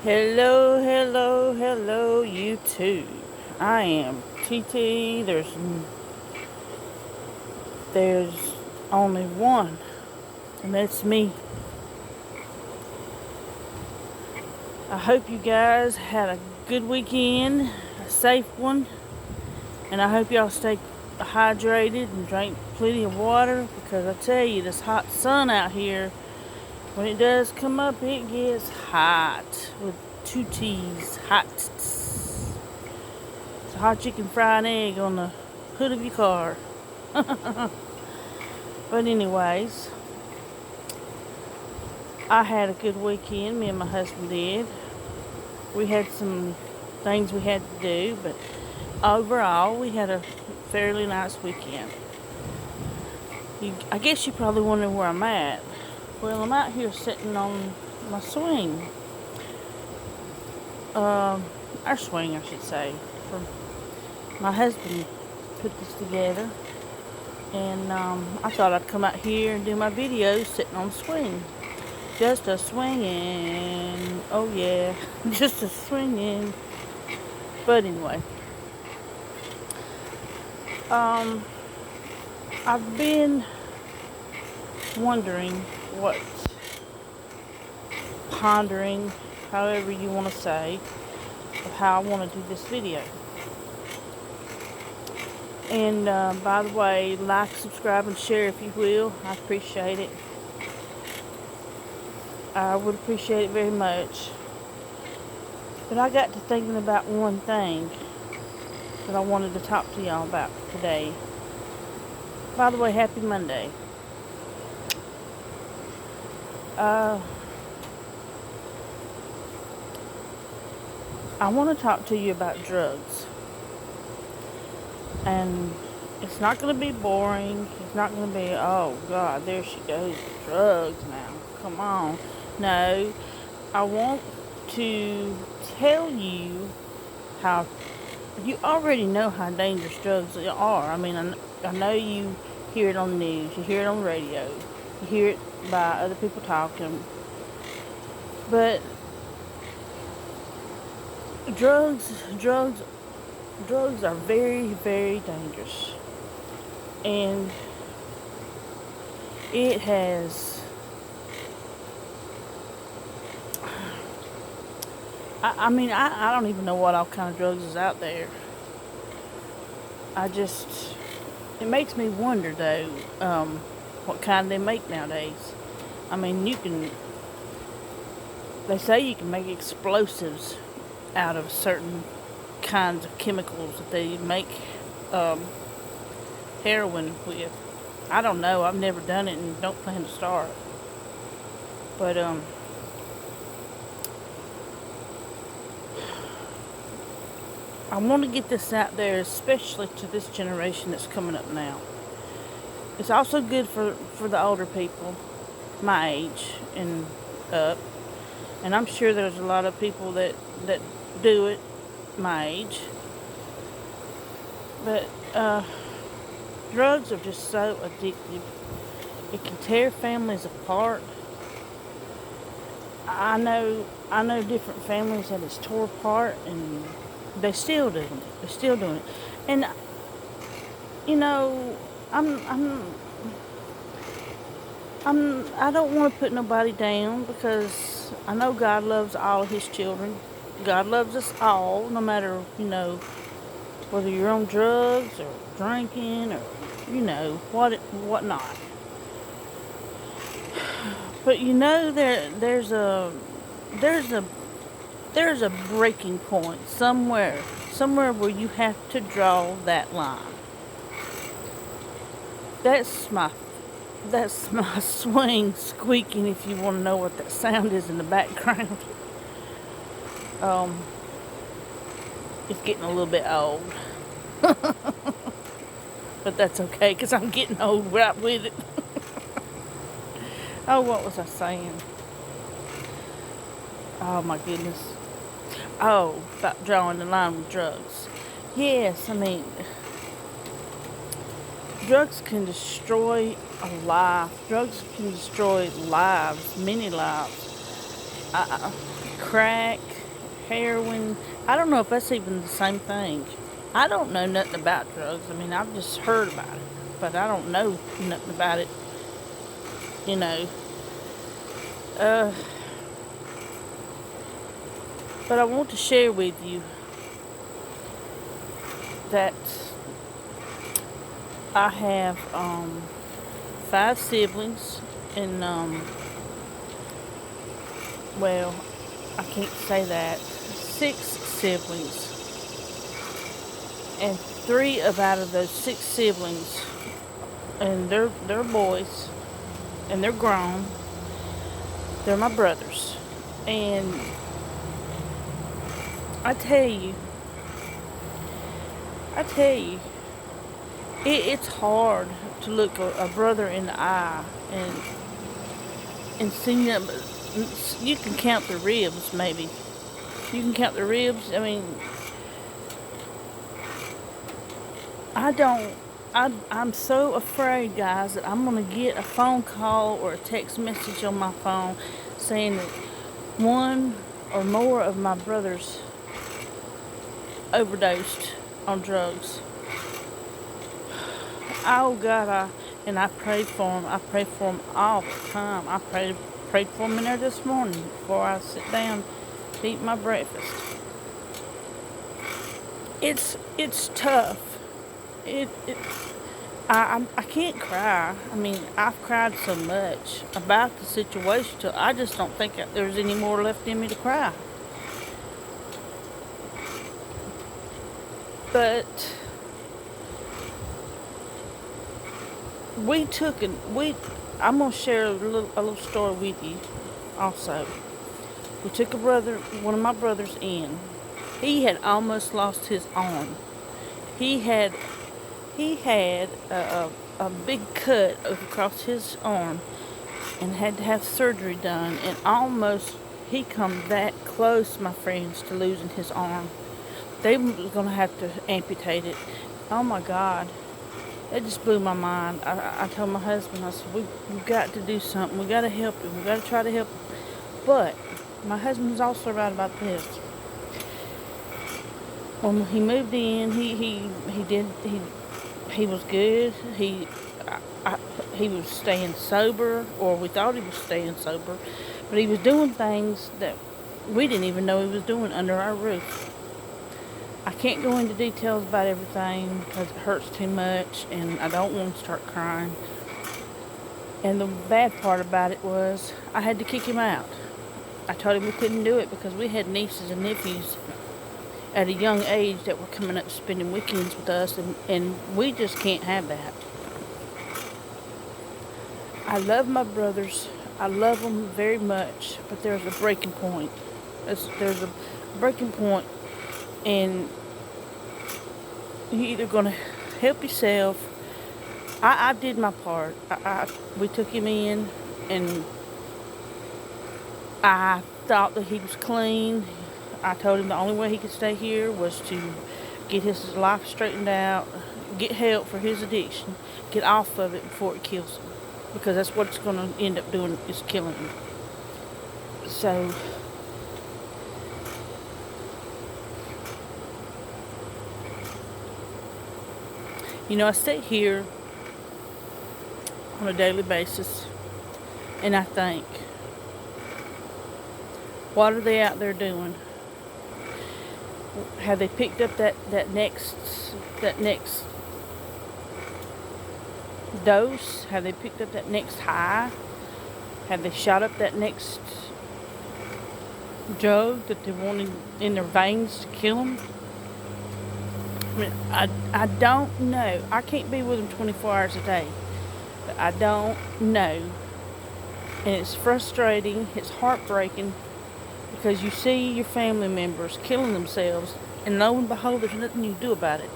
Hello, hello, hello, YouTube. I am TT. There's only one, and that's me. I hope you guys had a good weekend, a safe one, and I hope y'all stay hydrated and drink plenty of water, because I tell you, this hot sun out here, when it does come up, it gets hot with two T's, hot. It's a hot chicken fried egg on the hood of your car. But anyways, I had a good weekend. Me and my husband did. We had some things we had to do, but overall, we had a fairly nice weekend. I guess you're probably wondering where I'm at. Well, I'm out here sitting on my swing. Our swing, I should say. My husband put this together, and I thought I'd come out here and do my videos sitting on the swing. Just a swinging. Oh yeah, just a swinging. But anyway, I've been wondering pondering, however you want to say, of how I want to do this video. And by the way, like, subscribe, and share if you will. I appreciate it. I would appreciate it very much. But I got to thinking about one thing that I wanted to talk to y'all about today. By the way, happy Monday. I want to talk to you about drugs. And it's not going to be boring. It's not going to be, oh God, there she goes with drugs now. Come on. No, I want to tell you how, you already know how dangerous drugs are. I mean, I know you hear it on the news, you hear it on the radio, you hear it by other people talking. But drugs are very, very dangerous. And it has, I mean, I don't even know what all kind of drugs is out there. It makes me wonder though, what kind they make nowadays. I mean, they say you can make explosives out of certain kinds of chemicals that they make heroin with. I don't know. I've never done it and don't plan to start. But I want to get this out there, especially to this generation that's coming up now. It's also good for the older people, my age and up. And I'm sure there's a lot of people that do it my age. But drugs are just so addictive. It can tear families apart. I know different families that it's tore apart, and they're still doing it. They're still doing it. And you know, I don't want to put nobody down, because I know God loves all of His children. God loves us all, no matter, whether you're on drugs or drinking or, what not. But there's a breaking point somewhere where you have to draw that line. That's my swing squeaking, if you want to know what that sound is in the background. It's getting a little bit old. But that's okay, because I'm getting old right with it. Oh, what was I saying? Oh my goodness. Oh, about drawing the line with drugs. Yes, I mean, drugs can destroy a life. Drugs can destroy lives, many lives. Crack, heroin. I don't know if that's even the same thing. I don't know nothing about drugs. I mean, I've just heard about it, but I don't know nothing about it, you know. Uh, but I want to share with you that I have 5 siblings, and well, I can't say that. 6 siblings, and 3 out of those 6 siblings, and they're boys, and they're grown. They're my brothers, and I tell you, it's hard to look a brother in the eye and see them. You can count the ribs, maybe. You can count the ribs. I mean, I don't. I'm so afraid, guys, that I'm gonna get a phone call or a text message on my phone saying that one or more of my brothers overdosed on drugs. Oh God, I prayed for them. I pray for them all the time. I prayed for them in there this morning before I sit down to eat my breakfast. It's tough. It I can't cry. I mean, I've cried so much about the situation till I just don't think there's any more left in me to cry. But I'm gonna share a little story with you also. We took one of my brothers in. He had almost lost his arm. He had a big cut across his arm and had to have surgery done, and almost he come that close, my friends, to losing his arm. They were gonna have to amputate it. Oh my God. It just blew my mind. I told my husband, I said, we've got to do something. We got to help him. We got to try to help him. But my husband's also right about this. When he moved in, he was good. He was staying sober, or we thought he was staying sober, but he was doing things that we didn't even know he was doing under our roof. I can't go into details about everything because it hurts too much, and I don't want to start crying. And the bad part about it was I had to kick him out. I told him we couldn't do it because we had nieces and nephews at a young age that were coming up spending weekends with us, and we just can't have that. I love my brothers. I love them very much, but there's a breaking point. There's a breaking point, and you're either going to help yourself. I did my part. We took him in, and I thought that he was clean. I told him the only way he could stay here was to get his life straightened out, get help for his addiction, get off of it before it kills him. Because that's what it's going to end up doing, is killing him. So, I sit here on a daily basis and I think, what are they out there doing? Have they picked up that next dose? Have they picked up that next high? Have they shot up that next drug that they wanted in their veins to kill them? I mean, I don't know. I can't be with them 24 hours a day. But I don't know. And it's frustrating. It's heartbreaking. Because you see your family members killing themselves, and lo and behold, there's nothing you can do about it.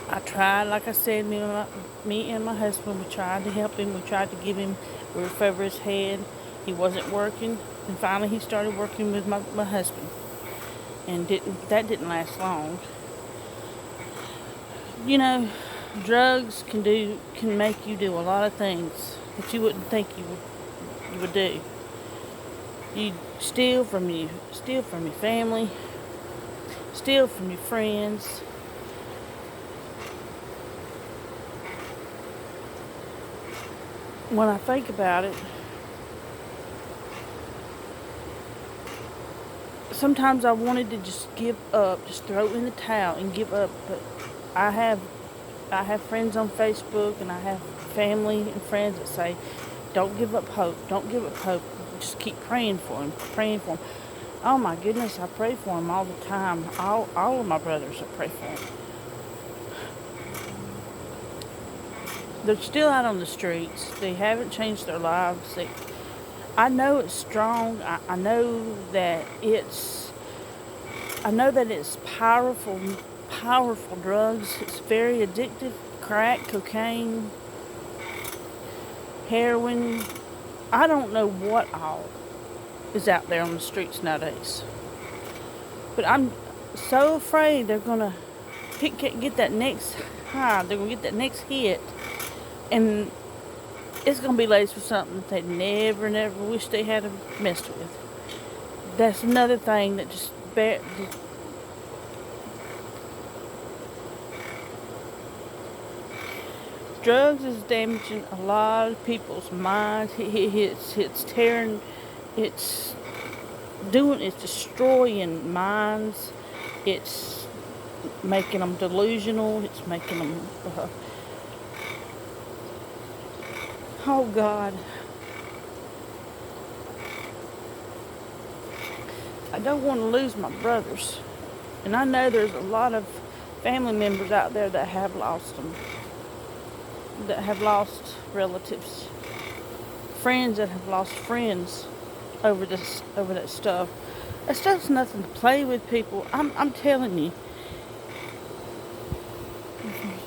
I tried, like I said, me and my husband, we tried to help him. We tried to give him a roof over his head. He wasn't working, and finally he started working with my husband. And that didn't last long. Drugs can make you do a lot of things that you wouldn't think you would do. You steal from your family, steal from your friends. When I think about it, sometimes I wanted to just give up, just throw in the towel and give up. But I have friends on Facebook, and I have family and friends that say, "Don't give up hope. Don't give up hope. Just keep praying for him, praying for him." Oh my goodness, I pray for him all the time. All of my brothers, I pray for him. They're still out on the streets. They haven't changed their lives. I know it's strong. I know that it's powerful, powerful drugs. It's very addictive. Crack, cocaine, heroin. I don't know what all is out there on the streets nowadays. But I'm so afraid they're gonna get that next high. They're gonna get that next hit, and it's gonna be laced with something they never wish they had messed with. That's another thing that just drugs is damaging a lot of people's minds. It's tearing, it's destroying minds. It's making them delusional. It's making them, oh God. I don't want to lose my brothers. And I know there's a lot of family members out there that have lost them, that have lost relatives, friends that have lost friends over that stuff. That stuff's nothing to play with, people. I'm telling you.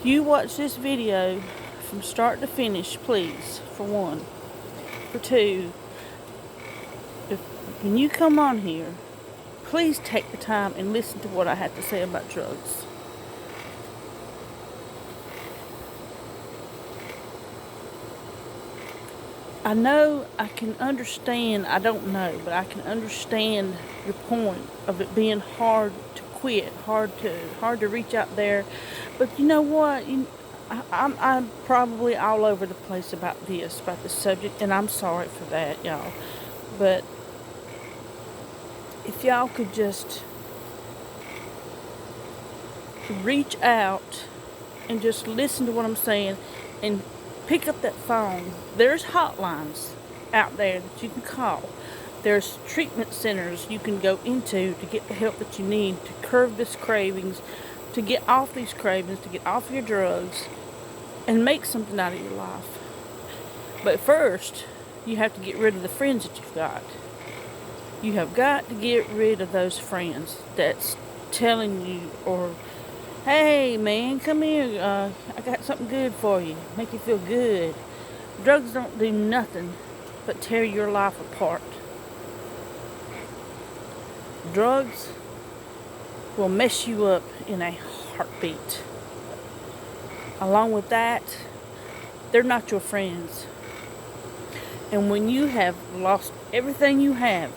You watch this video from start to finish, please, for one. For two, when you come on here, please take the time and listen to what I have to say about drugs. I know, I can understand, I don't know, but I can understand your point of it being hard to quit, hard to reach out there. But you know what? I'm probably all over the place about this subject, and I'm sorry for that, y'all. But if y'all could just reach out and just listen to what I'm saying and pick up that phone. There's hotlines out there that you can call. There's treatment centers you can go into to get the help that you need to curb these cravings, to get off these cravings, to get off your drugs, and make something out of your life. But first, you have to get rid of the friends that you've got. You have got to get rid of those friends that's telling you, or, "Hey man, come here, I got something good for you, make you feel good." Drugs don't do nothing but tear your life apart. Drugs will mess you up in a heartbeat. Along with that, they're not your friends. And when you have lost everything you have,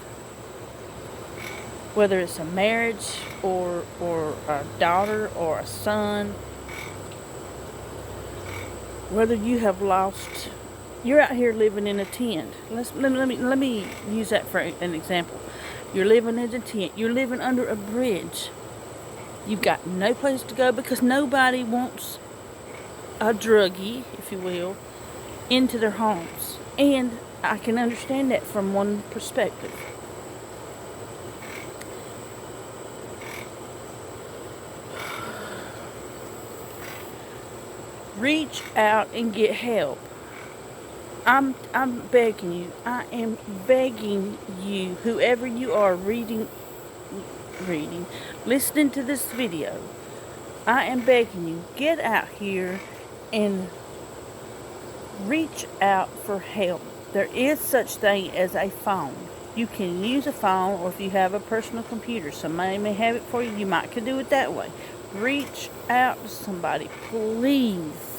whether it's a marriage or a daughter or a son, whether you have lost, you're out here living in a tent. Let me use that for an example. You're living in a tent. You're living under a bridge. You've got no place to go because nobody wants a druggie, if you will, into their homes. And I can understand that from one perspective. Reach out and get help. I'm begging you. I am begging you, whoever you are listening to this video. I am begging you, get out here and reach out for help. There is such thing as a phone. You can use a phone, or if you have a personal computer, somebody may have it for you. You might could do it that way. Reach out to somebody, please.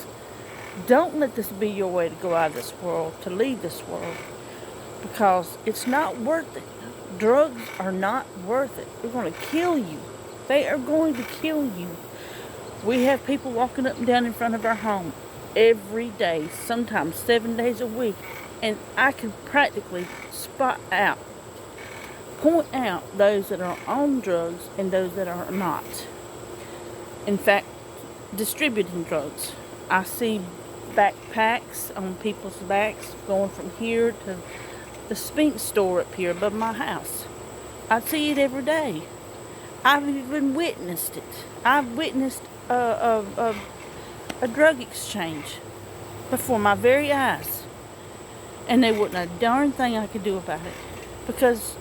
Don't let this be your way to go out of this world, to leave this world, because it's not worth it. Drugs are not worth it. They're going to kill you. They are going to kill you. We have people walking up and down in front of our home every day, sometimes 7 days a week, and I can practically point out those that are on drugs and those that are not. In fact, distributing drugs. I see backpacks on people's backs going from here to the Sphinx store up here above my house. I see it every day. I've even witnessed it. I've witnessed a drug exchange before my very eyes. And there wasn't a darn thing I could do about it. Because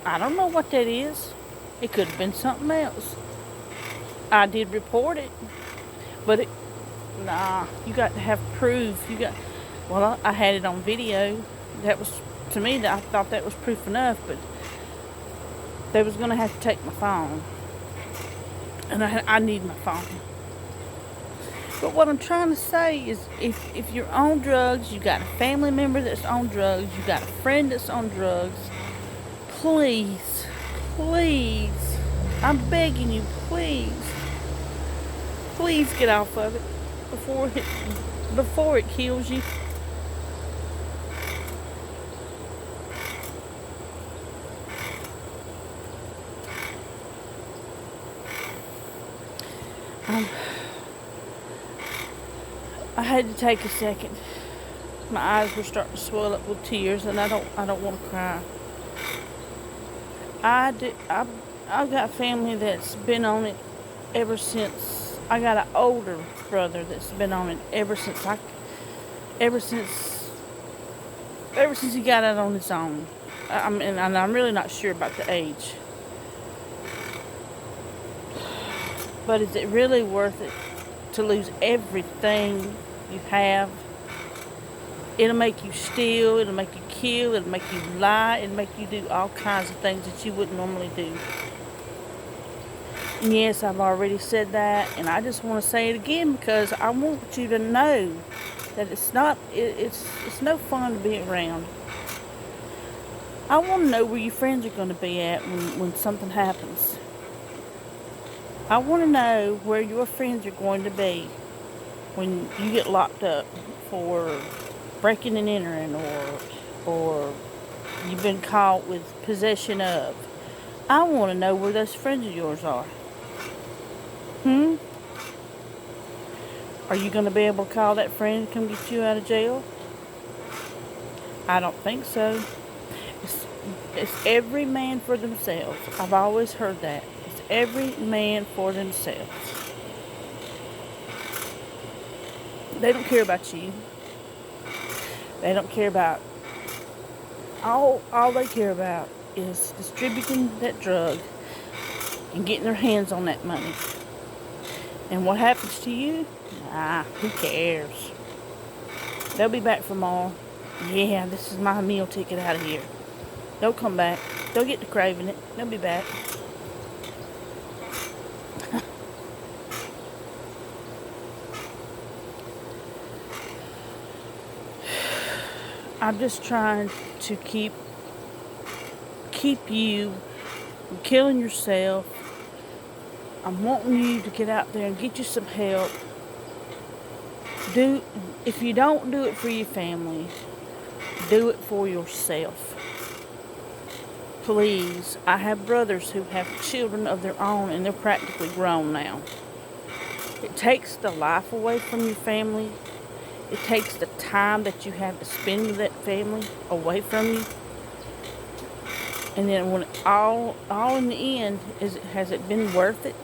I don't know what that is. It could have been something else. I did report it. But you got to have proof. I had it on video. That was, to me, I thought that was proof enough, but they was going to have to take my phone. And I need my phone. But what I'm trying to say is, if you're on drugs, you got a family member that's on drugs, you got a friend that's on drugs, please, I'm begging you, please get off of it before it kills you. I had to take a second. My eyes were starting to swell up with tears, and I don't want to cry. I've got family that's been on it ever since. I got an older brother that's been on it ever since he got out on his own. And I'm really not sure about the age. But is it really worth it to lose everything you have? It'll make you steal, it'll make you kill, it'll make you lie, it'll make you do all kinds of things that you wouldn't normally do. And yes, I've already said that, and I just want to say it again because I want you to know that it's no fun to be around. I want to know where your friends are going to be at when something happens. I want to know where your friends are going to be when you get locked up for breaking and entering, or you've been caught with possession of. I want to know where those friends of yours are. Are you going to be able to call that friend to come get you out of jail? I don't think so. It's every man for themselves. I've always heard that. It's every man for themselves. They don't care about you. They don't care about... All they care about is distributing that drug and getting their hands on that money. And what happens to you? Who cares? They'll be back for more. Yeah, this is my meal ticket out of here. They'll come back. They'll get to craving it. They'll be back. I'm just trying to keep you from killing yourself. I'm wanting you to get out there and get you some help. If you don't do it for your family, do it for yourself. Please. I have brothers who have children of their own, and they're practically grown now. It takes the life away from your family. It takes the time that you have to spend with that family away from you. And then when all in the end, has it been worth it?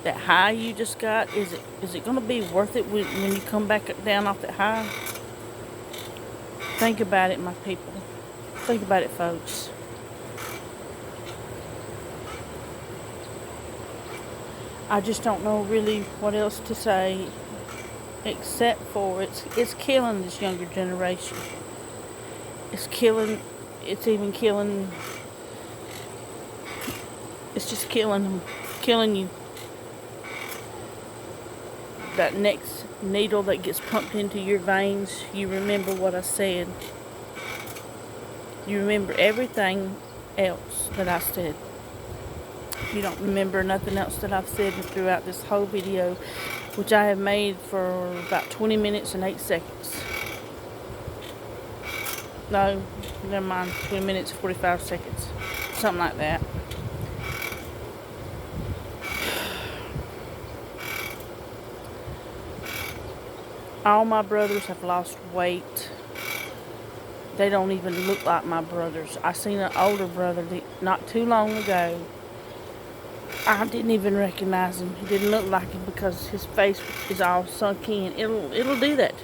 That high you just got, is it going to be worth it when you come back down off that high? Think about it, my people. Think about it, folks. I just don't know really what else to say, except for it's killing this younger generation. It's just killing them, killing you. That next needle that gets pumped into your veins, you remember what I said. You remember everything else that I said. You don't remember nothing else that I've said throughout this whole video, which I have made for about 20 minutes and 8 seconds. No, never mind, 20 minutes, 45 seconds. Something like that. All my brothers have lost weight. They don't even look like my brothers. I seen an older brother not too long ago. I didn't even recognize him. He didn't look like him because his face is all sunk in. It'll do that